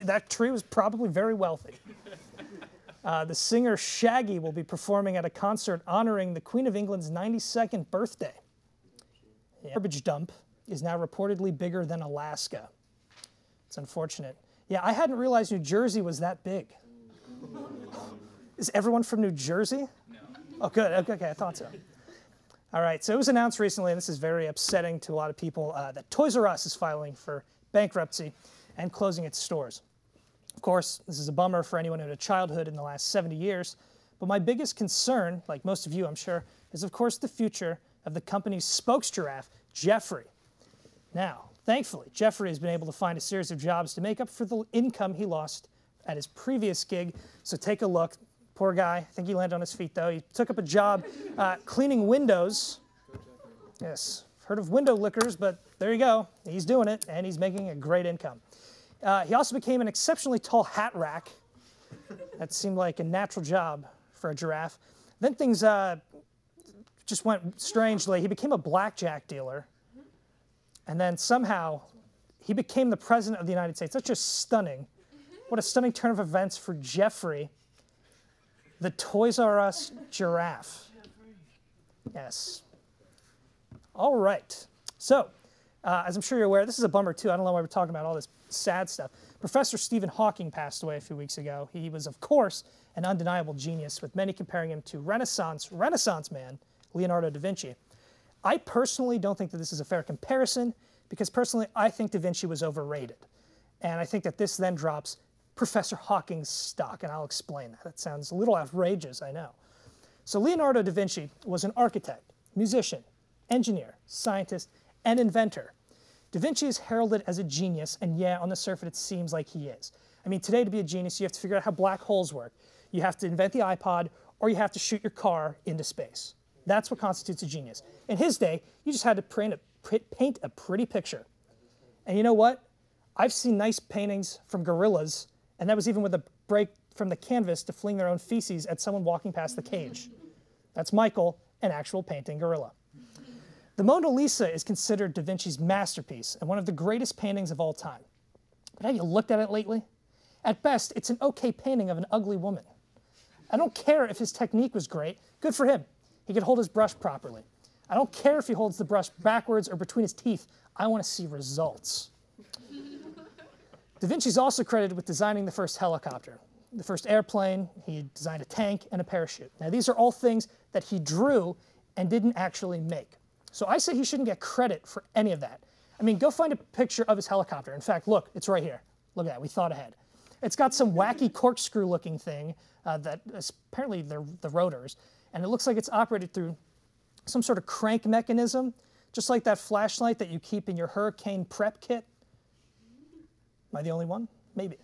that tree was probably very wealthy. The singer Shaggy will be performing at a concert honoring the Queen of England's 92nd birthday. The garbage dump is now reportedly bigger than Alaska. It's unfortunate. Yeah, I hadn't realized New Jersey was that big. Is everyone from New Jersey? No. Oh, good. Okay, I thought so. All right, so it was announced recently, and this is very upsetting to a lot of people, that Toys R Us is filing for bankruptcy and closing its stores. Of course, this is a bummer for anyone who had a childhood in the last 70 years, but my biggest concern, like most of you I'm sure, is of course the future of the company's spokes giraffe, Jeffrey. Now, thankfully, Jeffrey has been able to find a series of jobs to make up for the income he lost at his previous gig, so take a look. Poor guy, I think he landed on his feet though. He took up a job cleaning windows. Yes, heard of window lickers, but there you go. He's doing it, and he's making a great income. He also became an exceptionally tall hat rack. That seemed like a natural job for a giraffe. Then things just went strangely. He became a blackjack dealer, and then somehow he became the president of the United States. That's just stunning. What a stunning turn of events for Jeffrey, the Toys R Us giraffe. Yes. All right. So, as I'm sure you're aware, this is a bummer too. I don't know why we're talking about all this sad stuff. Professor Stephen Hawking passed away a few weeks ago. He was, of course, an undeniable genius, with many comparing him to Renaissance man Leonardo da Vinci. I personally don't think that this is a fair comparison, because personally I think da Vinci was overrated. And I think that this then drops Professor Hawking's stock, and I'll explain that. That sounds a little outrageous, I know. So Leonardo da Vinci was an architect, musician, engineer, scientist, and inventor. Da Vinci is heralded as a genius, and yeah, on the surface it seems like he is. I mean, today to be a genius, you have to figure out how black holes work. You have to invent the iPod, or you have to shoot your car into space. That's what constitutes a genius. In his day, you just had to paint a pretty picture. And you know what? I've seen nice paintings from gorillas, and that was even with a break from the canvas to fling their own feces at someone walking past the cage. That's Michael, an actual painting gorilla. The Mona Lisa is considered Da Vinci's masterpiece and one of the greatest paintings of all time. But have you looked at it lately? At best, it's an okay painting of an ugly woman. I don't care if his technique was great. Good for him. He could hold his brush properly. I don't care if he holds the brush backwards or between his teeth. I want to see results. Da Vinci's also credited with designing the first helicopter, the first airplane. He designed a tank and a parachute. Now, these are all things that he drew and didn't actually make. So I say he shouldn't get credit for any of that. I mean, go find a picture of his helicopter. In fact, look, it's right here. Look at that, we thought ahead. It's got some wacky corkscrew-looking thing that is apparently the rotors, and it looks like it's operated through some sort of crank mechanism, just like that flashlight that you keep in your hurricane prep kit. Am I the only one? Maybe.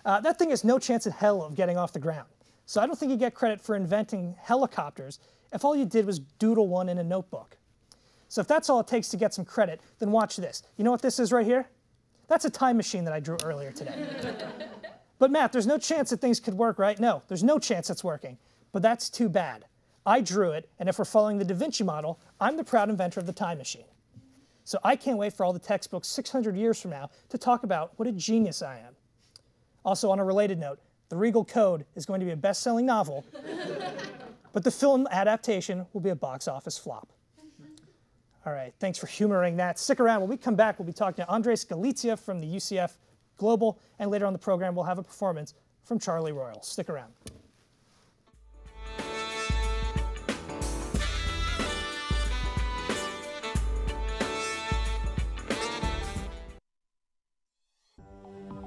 That thing has no chance in hell of getting off the ground. So I don't think you get credit for inventing helicopters if all you did was doodle one in a notebook. So if that's all it takes to get some credit, then watch this. You know what this is right here? That's a time machine that I drew earlier today. But Matt, there's no chance that things could work, right? No, there's no chance it's working. But that's too bad. I drew it, and if we're following the Da Vinci model, I'm the proud inventor of the time machine. So I can't wait for all the textbooks 600 years from now to talk about what a genius I am. Also, on a related note, The Regal Code is going to be a best-selling novel, but the film adaptation will be a box office flop. All right, thanks for humoring that. Stick around. When we come back, we'll be talking to Andres Galizia from the UCF Global, and later on the program, we'll have a performance from Charliee Reyes. Stick around.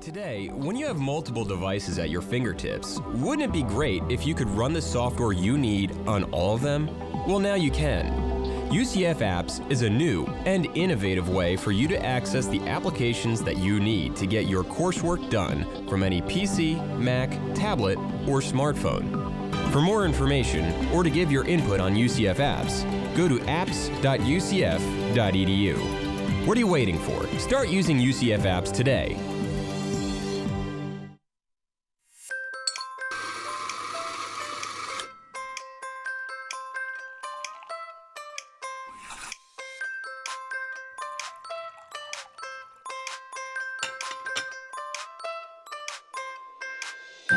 Today, when you have multiple devices at your fingertips, wouldn't it be great if you could run the software you need on all of them? Well, now you can. UCF Apps is a new and innovative way for you to access the applications that you need to get your coursework done from any PC, Mac, tablet, or smartphone. For more information or to give your input on UCF Apps, go to apps.ucf.edu. What are you waiting for? Start using UCF Apps today. Do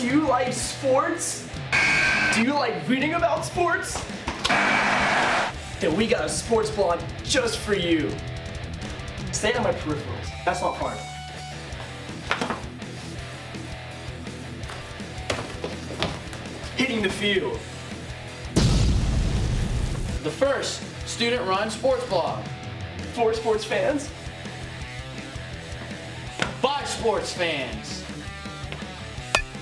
you like sports? Do you like reading about sports? Then we got a sports blog just for you. Stay on my peripherals. That's not fun. Hitting the field. The first student-run sports blog. For sports fans. By sports fans.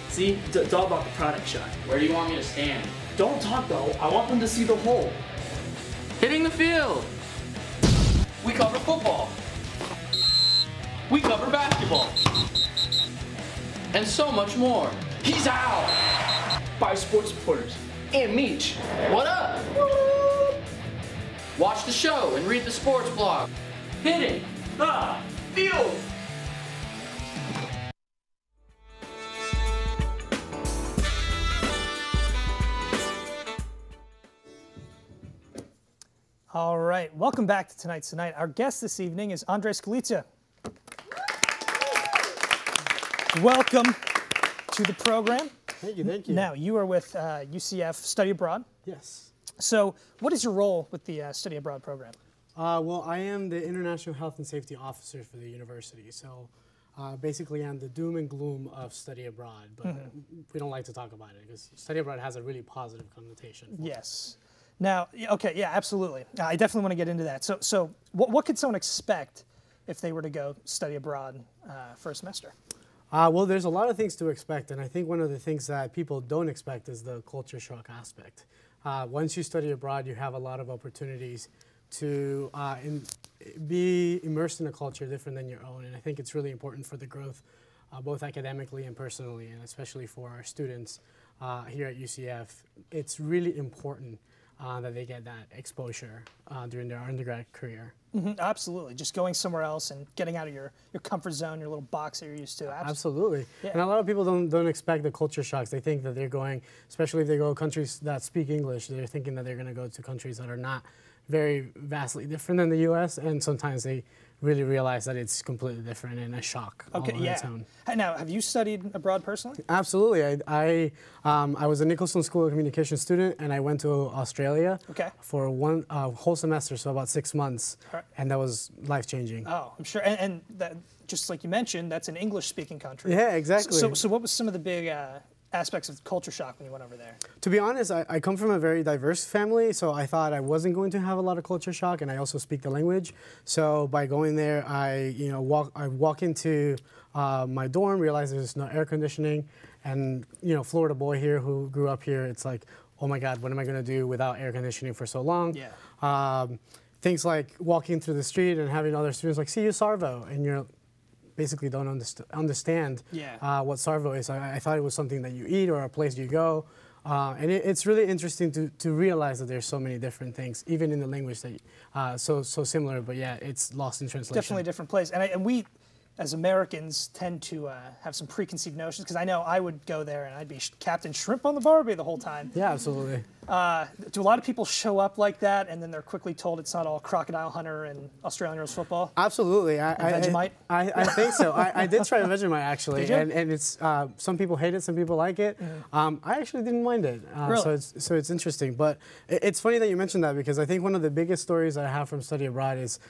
See, it's all about the product shot. Where do you want me to stand? Don't talk though. I want them to see the whole. Hitting the field. We cover football. We cover basketball. And so much more. He's out! By sports reporters. And Meech. What up? Watch the show and read the sports blog. Hitting the field! All right, welcome back to Tonight's Tonight. Our guest this evening is Andres Galizia. Welcome to the program. Thank you, thank you. Now, you are with UCF Study Abroad. Yes. So, what is your role with the Study Abroad program? Well, I am the International Health and Safety Officer for the university. So, basically, I'm the doom and gloom of study abroad, but we don't like to talk about it because study abroad has a really positive connotation. Yes. Now, okay, yeah, absolutely. I definitely want to get into that. So what could someone expect if they were to go study abroad for a semester? Well, there's a lot of things to expect, and I think one of the things that people don't expect is the culture shock aspect. Once you study abroad, you have a lot of opportunities to be immersed in a culture different than your own, and I think it's really important for the growth, both academically and personally, and especially for our students here at UCF. It's really important that they get that exposure during their undergrad career. Absolutely. Just going somewhere else and getting out of your comfort zone, your little box that you're used to. Absolutely. Yeah. And a lot of people don't expect the culture shocks. They think that they're going, especially if they go to countries that speak English, they're thinking that they're going to go to countries that are not very vastly different than the U.S., and sometimes they really realize that it's completely different and a shock all on its own. Now, have you studied abroad personally? Absolutely. I was a Nicholson School of Communication student, and I went to Australia for one whole semester, so about 6 months, and that was life-changing. Oh, I'm sure. And that, just like you mentioned, that's an English-speaking country. Yeah, exactly. So what was some of the big aspects of culture shock when you went over there? To be honest, I come from a very diverse family, so I thought I wasn't going to have a lot of culture shock, and I also speak the language. So by going there, I walk into my dorm, realize there's no air conditioning, and Florida boy here who grew up here, it's like, oh my God, what am I going to do without air conditioning for so long? Yeah. Things like walking through the street and having other students like, see you Sarvo, and you're basically don't understand what Sarvo is. I thought it was something that you eat or a place you go. And it's really interesting to realize that there's so many different things, even in the language that so similar, but yeah, it's lost in translation. Definitely a different place. And we, as Americans, tend to have some preconceived notions, because I know I would go there and I'd be Captain Shrimp on the Barbie the whole time. Yeah, absolutely. Do a lot of people show up like that and then they're quickly told it's not all Crocodile Hunter and Australian rules football? Absolutely. Vegemite? I think so. I did try Vegemite actually. Did you? And it's some people hate it, some people like it. I actually didn't mind it. Really? So it's interesting. But it's funny that you mentioned that, because I think one of the biggest stories that I have from study abroad is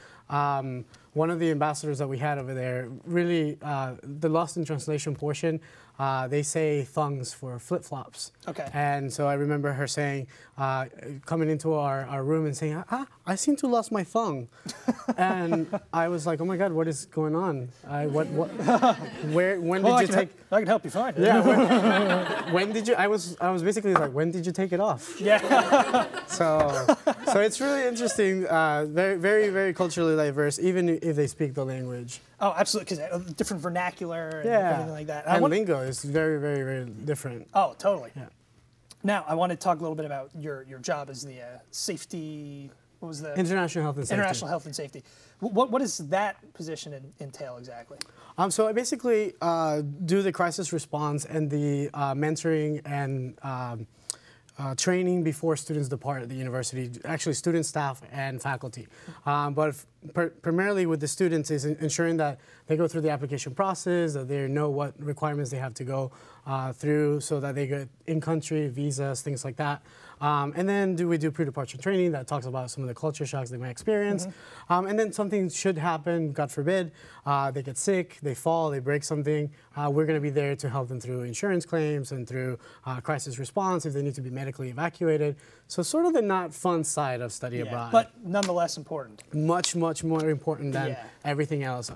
one of the ambassadors that we had over there, really the lost in translation portion, they say thongs for flip-flops. Okay. And so I remember her saying, coming into our room and saying, I seem to lost my thong. And I was like, oh my God, what is going on? When did you take? I can help you find it. Yeah. When did you? I was basically like, when did you take it off? Yeah. So it's really interesting. Very, very, very culturally diverse, even if they speak the language. Oh, absolutely, because different vernacular and everything like that. And lingo is very, very, very different. Oh, totally. Yeah. Now, I want to talk a little bit about your job as the safety. What was the International Health and Safety? International Health and Safety. What does that position entail exactly? So I basically do the crisis response and the mentoring and training before students depart the university, actually students, staff, and faculty. But primarily with the students is ensuring that they go through the application process, that they know what requirements they have to go through so that they get in-country visas, things like that. And then we do pre-departure training that talks about some of the culture shocks they might experience. And then something should happen, God forbid, they get sick, they fall, they break something. We're going to be there to help them through insurance claims and through crisis response if they need to be medically evacuated. So sort of the not fun side of study abroad. But nonetheless important. Much, much more important than everything else.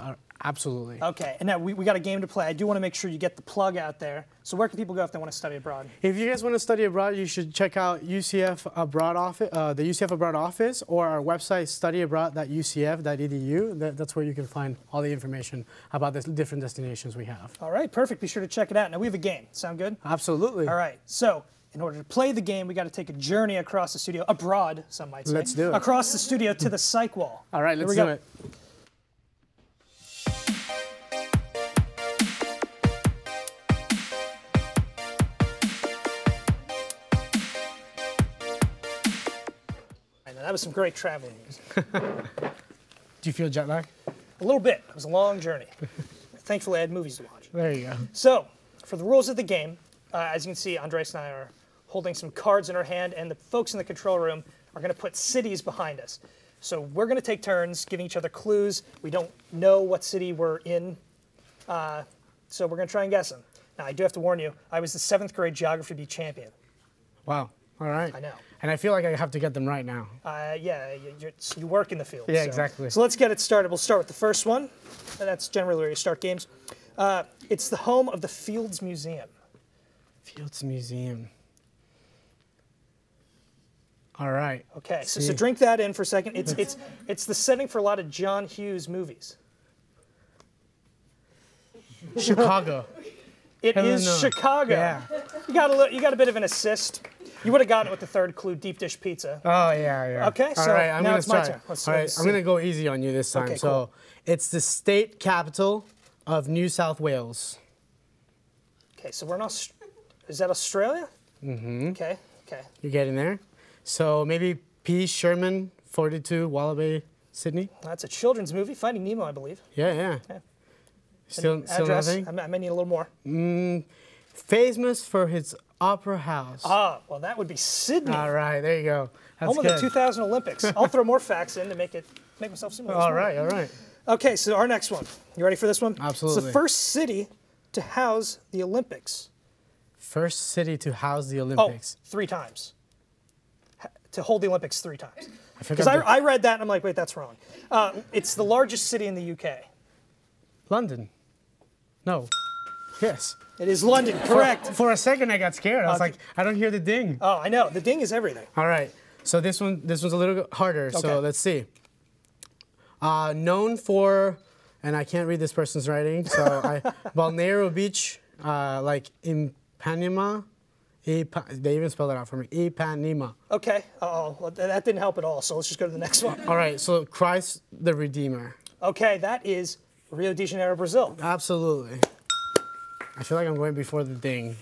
Absolutely. Okay, and now we got a game to play. I do want to make sure you get the plug out there. So where can people go if they want to study abroad? If you guys want to study abroad, you should check out UCF Abroad office, the UCF Abroad office, or our website, studyabroad.ucf.edu. That's where you can find all the information about the different destinations we have. All right, perfect. Be sure to check it out. Now we have a game. Sound good? Absolutely. All right, so in order to play the game, we got to take a journey across the studio, abroad, some might say. Let's do it. Across the studio to the psych wall. All right, let's do it. That was some great traveling news. Do you feel jet lag? A little bit. It was a long journey. Thankfully, I had movies to watch. There you go. So, for the rules of the game, as you can see, Andres and I are holding some cards in our hand, and the folks in the control room are going to put cities behind us. So we're going to take turns giving each other clues. We don't know what city we're in, so we're going to try and guess them. Now, I do have to warn you, I was the 7th grade Geography Bee champion. Wow. All right. I know. And I feel like I have to get them right now. Yeah, you work in the field. Yeah, so. exactly. So let's get it started. We'll start with the first one, and that's generally where you start games. It's the home of the Fields Museum. Fields Museum. All right. Okay, so drink that in for a second. It's the setting for a lot of John Hughes movies. Chicago. It is Chicago. Yeah. You got a bit of an assist. You would have gotten it with the third clue, deep dish pizza. Oh, yeah. Okay, so all right, now it's my turn. All right, I'm going to go easy on you this time. Okay, so cool. It's the state capital of New South Wales. Okay, so we're in is that Australia? Mm-hmm. Okay. You're getting there. So maybe P. Sherman, 42, Wallaby, Sydney. That's a children's movie, Finding Nemo, I believe. Yeah. Still address? nothing? I may need a little more. Famous for his opera house. Ah, well, that would be Sydney. All right, there you go. That's Home good. of the 2000 Olympics. I'll throw more facts in to make myself seem more All smart. right. Okay, so our next one. You ready for this one? Absolutely. It's the first city to house the Olympics. First city to house the Olympics. Oh, 3 times. To hold the Olympics 3 times. Because I read that and I'm like, wait, that's wrong. It's the largest city in the UK. London. No. Yes. It is London, correct. For a second, I got scared. I was like, I don't hear the ding. Oh, I know. The ding is everything. All right. So this one's a little harder. Okay. So let's see. Known for, and I can't read this person's writing. So Balneario Beach, like Ipanema. They even spelled it out for me. Ipanema. Okay. Well, that didn't help at all. So let's just go to the next one. All right. So Christ the Redeemer. Okay, that is Rio de Janeiro, Brazil. Absolutely. I feel like I'm going before the ding.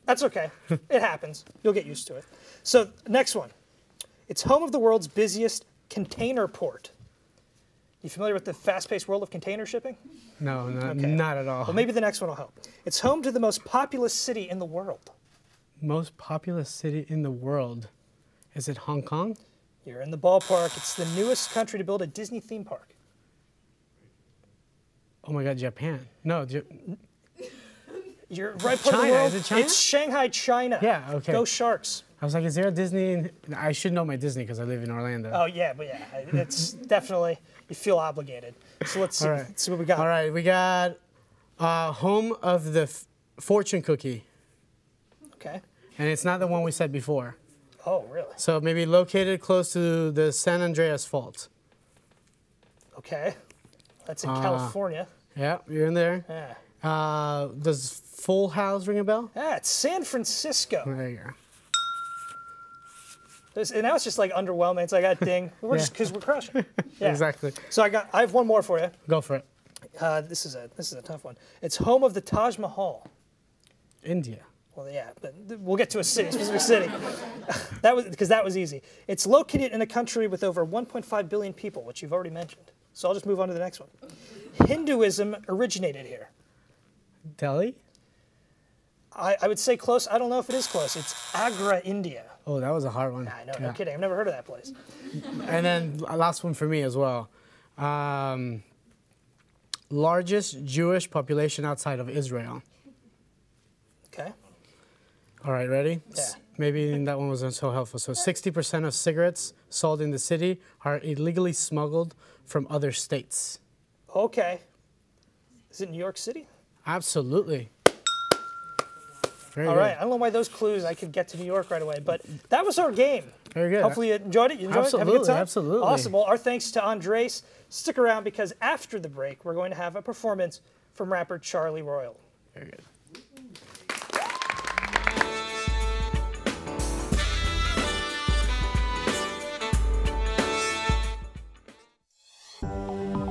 That's okay. It happens. You'll get used to it. So, next one. It's home of the world's busiest container port. You familiar with the fast-paced world of container shipping? No, not at all. Well, maybe the next one will help. It's home to the most populous city in the world. Most populous city in the world. Is it Hong Kong? You're in the ballpark. It's the newest country to build a Disney theme park. Oh my God, Japan. No, You're right part of the China. world. Is it China? It's Shanghai, China. Yeah, okay. Go Sharks. I was like, is there a Disney? I should know my Disney because I live in Orlando. Oh, yeah, it's definitely, you feel obligated. So let's see, let's see what we got. All right, we got home of the fortune cookie. Okay. And it's not the one we said before. Oh, really? So maybe located close to the San Andreas Fault. Okay. That's in California. Yeah, you're in there. Yeah. Does Full House ring a bell? Yeah, it's San Francisco. There you go. And now it's just like underwhelming. It's like, ah, ding. We're just because we're crushing. Yeah. Exactly. So I have one more for you. Go for it. This is a tough one. It's home of the Taj Mahal. India. Well, yeah, but we'll get to a city, specific city. that was easy. It's located in a country with over 1.5 billion people, which you've already mentioned. So I'll just move on to the next one. Hinduism originated here. Delhi? I would say close. I don't know if it is close. It's Agra, India. Oh, that was a hard one. I know, no kidding. I've never heard of that place. And then last one for me as well. Largest Jewish population outside of Israel. Okay. All right, ready? Yeah. Maybe that one wasn't so helpful. So 60% of cigarettes sold in the city are illegally smuggled from other states. Okay. Is it New York City? Absolutely. Very All good. right. I don't know why those clues I could get to New York right away, but that was our game. Very good. Hopefully you enjoyed it. You enjoyed it? Have a good time? Absolutely. Awesome. Well, our thanks to Andres. Stick around because after the break, we're going to have a performance from rapper Charliee Reyes. Very good.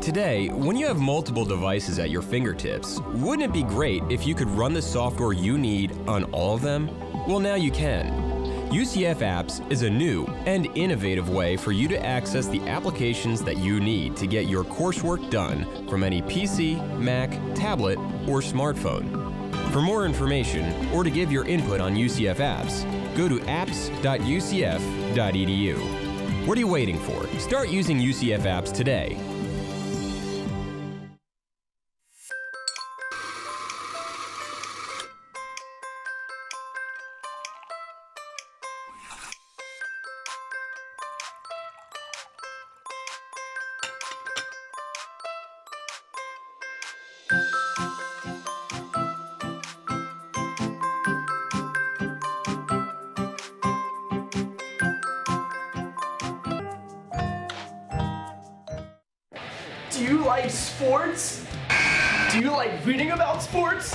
Today, when you have multiple devices at your fingertips, wouldn't it be great if you could run the software you need on all of them? Well, now you can. UCF Apps is a new and innovative way for you to access the applications that you need to get your coursework done from any PC, Mac, tablet, or smartphone. For more information or to give your input on UCF Apps, go to apps.ucf.edu. What are you waiting for? Start using UCF Apps today. Do you like sports? Do you like reading about sports?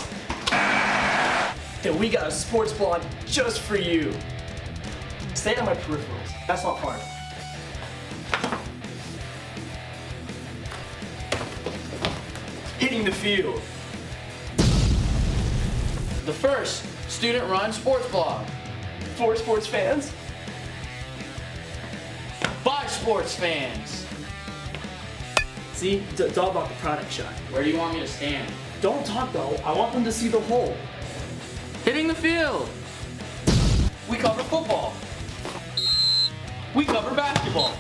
Then we got a sports blog just for you. Stay on my peripherals. That's not fun. Hitting the field. The first student-run sports blog. For sports fans. By sports fans. See, it's all about the product shot. Where do you want me to stand? Don't talk though. I want them to see the hole. Hitting the field. We cover football. We cover basketball.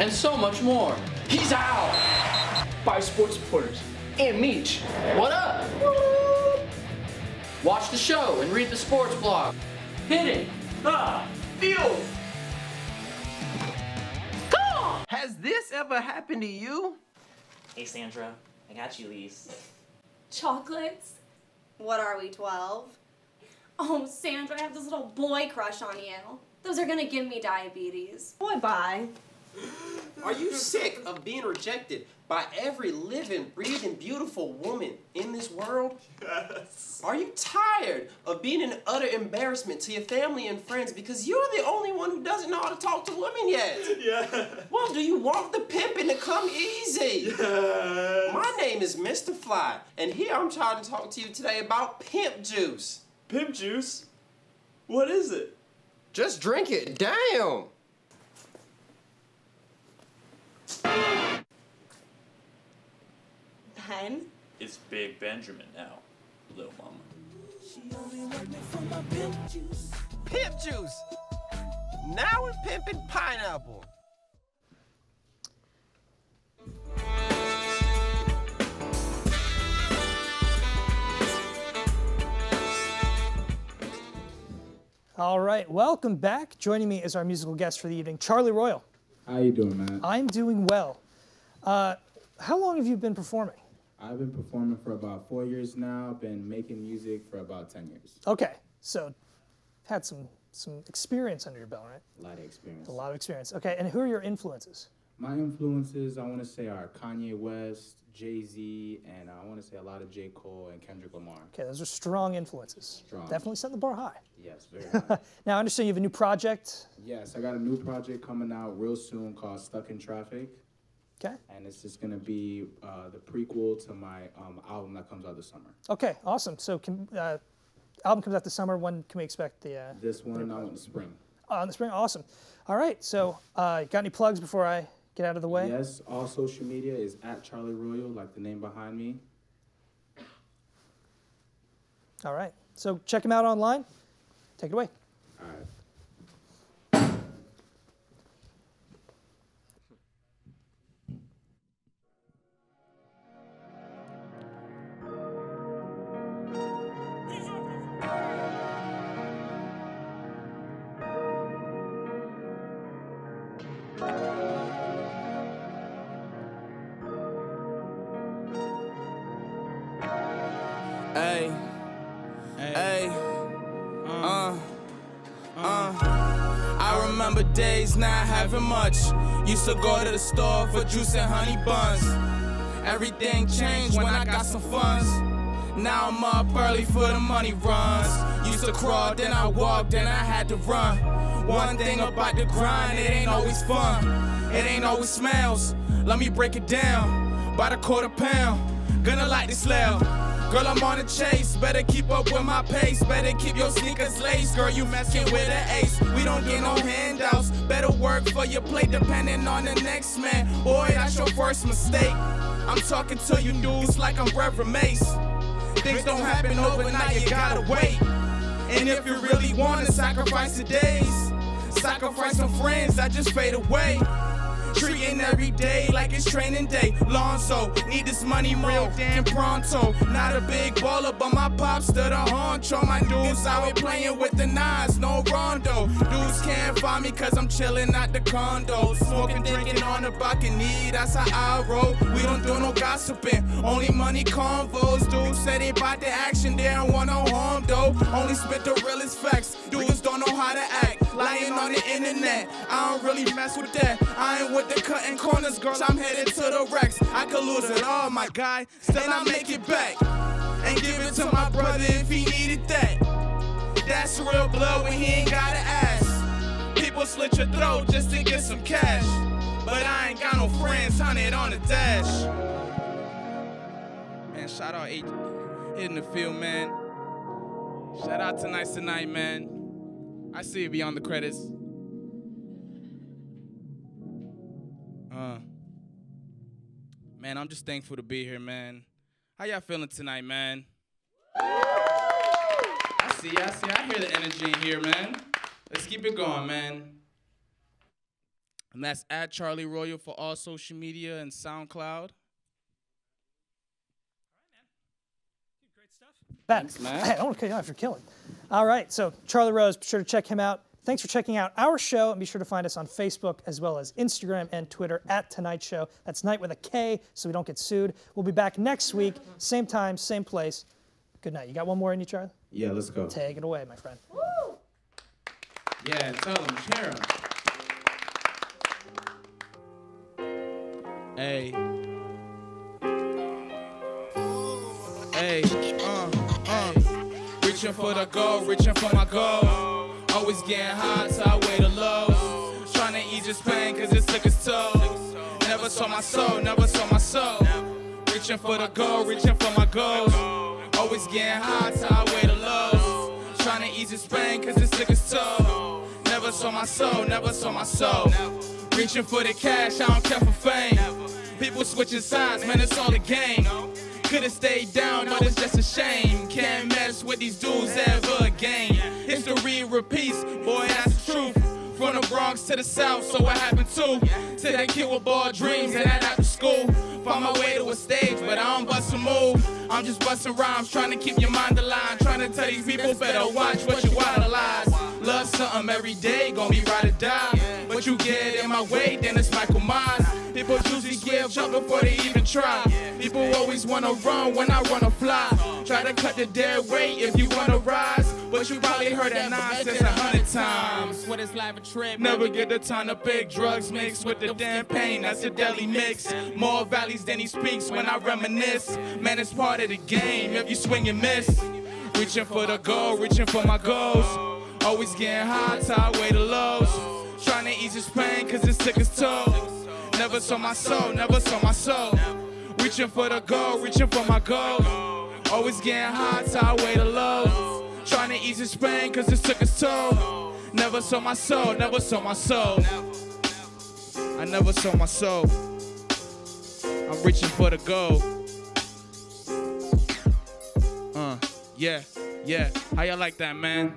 And so much more. He's out. By sports reporters and Meech. What up? Watch the show and read the sports blog. Hitting. Field. Has this ever happened to you? Hey Sandra, I got you these. Chocolates? What are we, 12? Oh, Sandra, I have this little boy crush on you. Those are gonna give me diabetes. Boy, bye. Are you sick of being rejected by every living, breathing, beautiful woman in this world? Yes. Are you tired of being an utter embarrassment to your family and friends because you're the only one who doesn't know how to talk to women yet? Yeah. Well, do you want the pimping to come easy? Yes. My name is Mr. Fly, and here I'm trying to talk to you today about pimp juice. Pimp juice? What is it? Just drink it. Damn. Ben? It's Big Benjamin now, little mama. Pimp juice. Now we're pimping pineapple. All right, welcome back. Joining me is our musical guest for the evening, Charliee Reyes. How you doing, man? I'm doing well. How long have you been performing? I've been performing for about 4 years now. Been making music for about 10 years. Okay, so had some experience under your belt, right? A lot of experience. A lot of experience. Okay, and who are your influences? My influences, I want to say, are Kanye West, Jay-Z, and I want to say a lot of J. Cole and Kendrick Lamar. Okay, those are strong influences. Strong. Definitely setting the bar high. Yes, very high. Now, I understand you have a new project. Yes, I got a new project coming out real soon called Stuck in Traffic. Okay. And it's just going to be the prequel to my album that comes out this summer. Okay, awesome. So can album comes out this summer. When can we expect the? This one, I want the spring. In the spring, awesome. All right, so got any plugs before I get out of the way? Yes, all social media is at Charliee Royal, like the name behind me. All right, so check him out online. Take it away. All right. Hey, hey, I remember days not having much. Used to go to the store for juice and honey buns. Everything changed when I got some funds. Now I'm up early for the money runs. Used to crawl, then I walked, then I had to run. One thing about the grind, it ain't always fun. It ain't always smells. Let me break it down. By the quarter pound, gonna light this loud. Girl, I'm on the chase, better keep up with my pace. Better keep your sneakers laced. Girl, you messing with an ace. We don't get no handouts. Better work for your plate depending on the next man. Boy, that's your first mistake. I'm talking to you dudes like I'm Reverend Mace. Things don't happen overnight, you gotta wait. And if you really wanna sacrifice the days, sacrifice some friends that just fade away. Treating every day like it's training day. Lonzo, need this money real damn pronto. Not a big baller, but my pops stood a honcho. My dudes out here playing with the nines, no rondo. Dudes can't find me cause I'm chilling at the condo. Smoking, drinking on the balcony, that's how I roll. We don't do no gossiping, only money convos. Dudes say they bout the action, they don't want no harm though. Only spit the realest facts, dudes don't know how to act. Lying on the internet, I don't really mess with that. I ain't with the cutting corners, girl, I'm headed to the Rex. I could lose it all, my guy, still I make it back. And give it to my brother if he needed that. That's real blood when he ain't gotta ask. People slit your throat just to get some cash. But I ain't got no friends, 100 on the dash. Man, shout out H hitting the field, man. Shout out ToKnight's tonight, man. I see you beyond the credits. Man, I'm just thankful to be here, man. How y'all feeling tonight, man? I see, I hear the energy in here, man. Let's keep it going, man. And that's at Charliee Royal for all social media and SoundCloud. Thanks, man. Hey, I want to cut you off. You're killing. All right, so Charliee Reyes, be sure to check him out. Thanks for checking out our show, and be sure to find us on Facebook as well as Instagram and Twitter at Tonight Show. That's night with a K, so we don't get sued. We'll be back next week, same time, same place. Good night. You got one more in you, Charlie? Yeah, let's go. Take it away, my friend. Woo! Yeah, tell him, share him. Hey. Hey, reaching for the goal, reaching for my goal. Always getting high till I weigh the low. Trying to ease this pain cause it took its toll. Never saw my soul, never saw my soul. Reaching for the goal, reaching for my goals. Always getting high till I weigh the low. Trying to ease this pain cause it took its toll. Never saw my soul, never saw my soul. Reaching for the cash, I don't care for fame. People switching sides, man, it's all a game. Could've stayed down, but it's just a shame. Can't mess with these dudes ever again. History repeats, boy, that's the truth. From the Bronx to the South, so what happened too? To that kid with ball dreams and that after school. Found my way to a stage, but I don't bust a move. I'm just busting rhymes, trying to keep your mind aligned. Trying to tell these people better watch what you idolize. Love something every day, gonna be ride or die. But you get in my way, then it's Michael Myers. People usually give up before they even try. People always wanna run when I wanna fly. Try to cut the dead weight if you wanna rise. But you probably heard that nonsense 100 times. What is life a trip? Never get the time to pick. Drugs mixed with the damn pain, that's a deadly mix. More valleys than he speaks when I reminisce. Man, it's part of the game if you swing and miss. Reaching for the goal, reaching for my goals. Always getting high till I weigh the lows. Trying to ease this pain cause it's took its toll. Never saw my soul, never saw my soul. Reaching for the goal, reaching for my goals. Always getting high till I weigh the lows. Trying to ease his pain, cause this took its toll. Never sold my soul, never sold my soul. I never sold my soul. I'm reaching for the goal. Yeah, yeah. How y'all like that, man?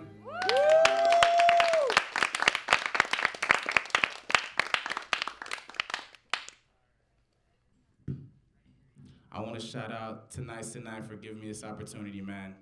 I want to shout out ToKnight's tonight for giving me this opportunity, man.